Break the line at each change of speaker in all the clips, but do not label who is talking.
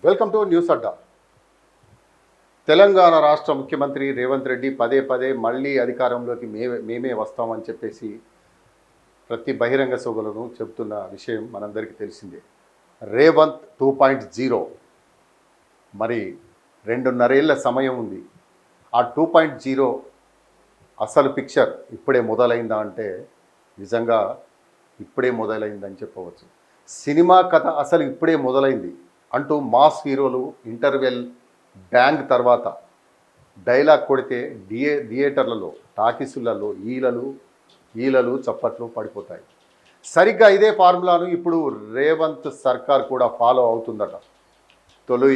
Welcome to news అడ్డా. తెలంగాణ రాష్ట్ర ముఖ్యమంత్రి రేవంత్ రెడ్డి పదే పదే మళ్ళీ అధికారంలోకి మేమే వస్తామని చెప్పేసి ప్రతి బహిరంగ సభలను చెబుతున్న విషయం మనందరికీ తెలిసిందే. రేవంత్ 2.0 మరి 2.5 ఏళ్ల సమయం ఉంది. ఆ 2.0 అసలు పిక్చర్ ఇప్పుడే మొదలైందా అంటే నిజంగా ఇప్పుడే మొదలైందని చెప్పవచ్చు. సినిమా కథ అసలు ఇప్పుడే మొదలైంది అంటూ మాస్ హీరోలు ఇంటర్వెల్ బ్యాంగ్ తర్వాత డైలాగ్ కొడితే థియేటర్లలో టాకీసులలో ఈలలు చప్పట్లు పడిపోతాయి. సరిగ్గా ఇదే ఫార్ములాను ఇప్పుడు రేవంత్ సర్కార్ కూడా ఫాలో అవుతుందట. తొలి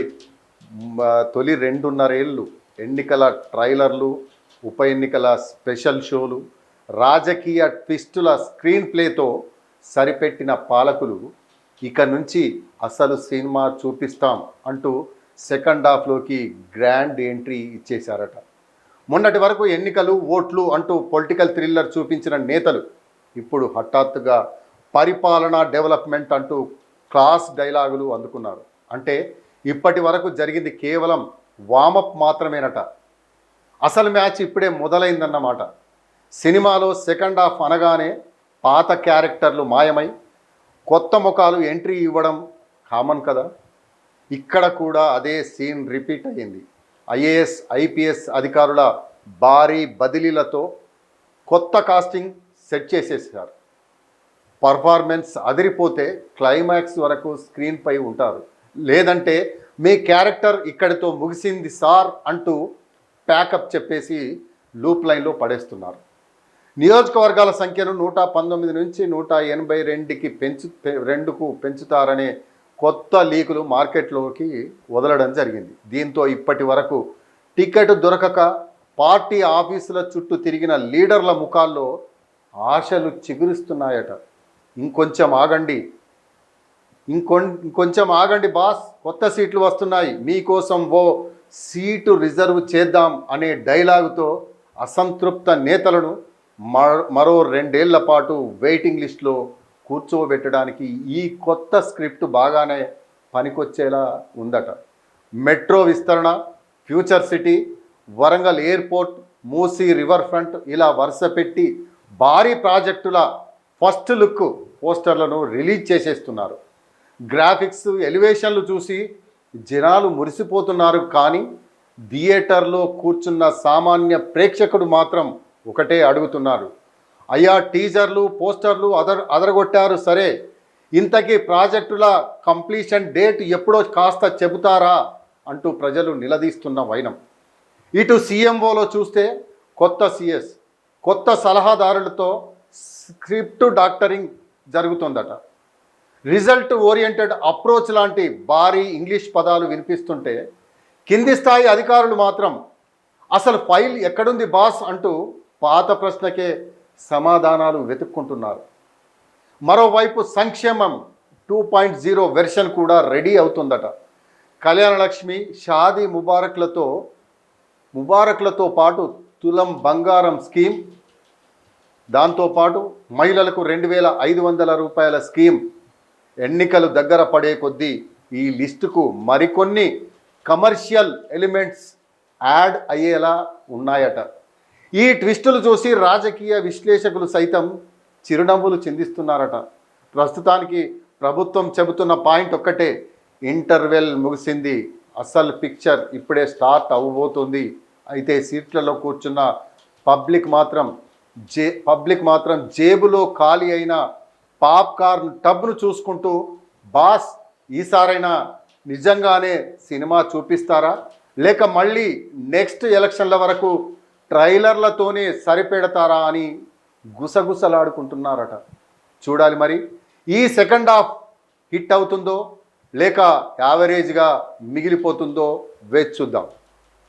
2.5 ఏళ్ళు ఎన్నికల ట్రైలర్లు, ఉప ఎన్నికల స్పెషల్ షోలు, రాజకీయ ట్విస్టుల స్క్రీన్ ప్లేతో సరిపెట్టిన పాలకులు ఇక నుంచి అసలు సినిమా చూపిస్తాం అంటూ సెకండ్ హాఫ్లోకి గ్రాండ్ ఎంట్రీ ఇచ్చేశారట. మొన్నటి వరకు ఎన్నికలు, ఓట్లు అంటూ పొలిటికల్ థ్రిల్లర్ చూపించిన నేతలు ఇప్పుడు హఠాత్తుగా పరిపాలనా డెవలప్మెంట్ అంటూ క్లాస్ డైలాగులు అందుకున్నారు. అంటే ఇప్పటి వరకు జరిగింది కేవలం వామప్ మాత్రమేనట. అసలు మ్యాచ్ ఇప్పుడే మొదలైందన్నమాట. సినిమాలో సెకండ్ హాఫ్ అనగానే పాత క్యారెక్టర్లు మాయమై కొత్త ముఖాలు ఎంట్రీ ఇవ్వడం కామన్ కదా. ఇక్కడ కూడా అదే సీన్ రిపీట్ అయ్యింది. ఐఏఎస్, ఐపీఎస్ అధికారుల భారీ బదిలీలతో కొత్త కాస్టింగ్ సెట్ చేసేసారు. పర్ఫార్మెన్స్ అదిరిపోతే క్లైమాక్స్ వరకు స్క్రీన్పై ఉంటారు. లేదంటే మీ క్యారెక్టర్ ఇక్కడితో ముగిసింది సార్ అంటూ ప్యాకప్ చెప్పేసి లూప్ లైన్లో పడేస్తున్నారు. నియోజకవర్గాల సంఖ్యను 119 నుంచి 182కు పెంచుతారనే కొత్త లీకులు మార్కెట్లోకి వదలడం జరిగింది. దీంతో ఇప్పటి వరకు టికెట్ దొరకక పార్టీ ఆఫీసుల చుట్టూ తిరిగిన లీడర్ల ముఖాల్లో ఆశలు చిగురిస్తున్నాయట. ఇంకొంచెం ఆగండి బాస్, కొత్త సీట్లు వస్తున్నాయి, మీకోసం ఓ సీటు రిజర్వ్ చేద్దాం అనే డైలాగుతో అసంతృప్త నేతలను మరో 2 ఏళ్ల పాటు వెయిటింగ్ లిస్ట్లో కూర్చోబెట్టడానికి ఈ కొత్త స్క్రిప్ట్ బాగానే పనికొచ్చేలా ఉందట. మెట్రో విస్తరణ, future city, Warangal airport, Musi river front ఇలా వరుస పెట్టి భారీ ప్రాజెక్టుల ఫస్ట్ లుక్ పోస్టర్లను రిలీజ్ చేసేస్తున్నారు. గ్రాఫిక్స్, ఎలివేషన్లు చూసి జనాలు మురిసిపోతున్నారు. కానీ థియేటర్లో కూర్చున్న సామాన్య ప్రేక్షకుడు మాత్రం ఒకటే అడుగుతున్నారు, అయ్యా టీజర్లు, పోస్టర్లు అదరగొట్టారు సరే, ఇంతకీ ప్రాజెక్టుల కంప్లీషన్ డేట్ ఎప్పుడో కాస్త చెబుతారా అంటూ ప్రజలు నిలదీస్తున్న వైనం. ఇటు సీఎంఓలో చూస్తే కొత్త సిఎస్, కొత్త సలహాదారులతో స్క్రిప్ట్ డాక్టరింగ్ జరుగుతుందట. రిజల్ట్ ఓరియంటెడ్ అప్రోచ్ లాంటి భారీ ఇంగ్లీష్ పదాలు వినిపిస్తుంటే కింది స్థాయి అధికారులు మాత్రం అసలు ఫైల్ ఎక్కడుంది బాస్ అంటూ పాత ప్రశ్నకే సమాధానాలు వెతుక్కుంటున్నారు. మరోవైపు సంక్షేమం 2.0 వెర్షన్ కూడా రెడీ అవుతుందట. కళ్యాణలక్ష్మి, షాదీ ముబారక్లతో పాటు తులం బంగారం స్కీమ్, దాంతోపాటు మహిళలకు 2,500 రూపాయల స్కీమ్. ఎన్నికలు దగ్గర పడే కొద్దీ ఈ లిస్టుకు మరికొన్ని కమర్షియల్ ఎలిమెంట్స్ యాడ్ అయ్యేలా ఉన్నాయట. ఈ ట్విస్టులు చూసి రాజకీయ విశ్లేషకులు సైతం చిరునవ్వులు చిందిస్తున్నారట. ప్రస్తుతానికి ప్రభుత్వం చెబుతున్న పాయింట్ ఒక్కటే, ఇంటర్వెల్ ముగిసింది, అసలు పిక్చర్ ఇప్పుడే స్టార్ట్ అవ్వబోతుంది. అయితే సీట్లలో కూర్చున్న పబ్లిక్ మాత్రం జేబులో ఖాళీ అయిన పాప్కార్న్ టబ్ను చూసుకుంటూ, బాస్ ఈసారైనా నిజంగానే సినిమా చూపిస్తారా, లేక మళ్ళీ నెక్స్ట్ ఎలక్షన్ల వరకు ట్రైలర్లతోనే సరిపెడతారా అని గుసగుసలాడుకుంటున్నారట. చూడాలి మరి ఈ సెకండ్ హాఫ్ హిట్ అవుతుందో లేక యావరేజ్గా మిగిలిపోతుందో వేచి చూద్దాం.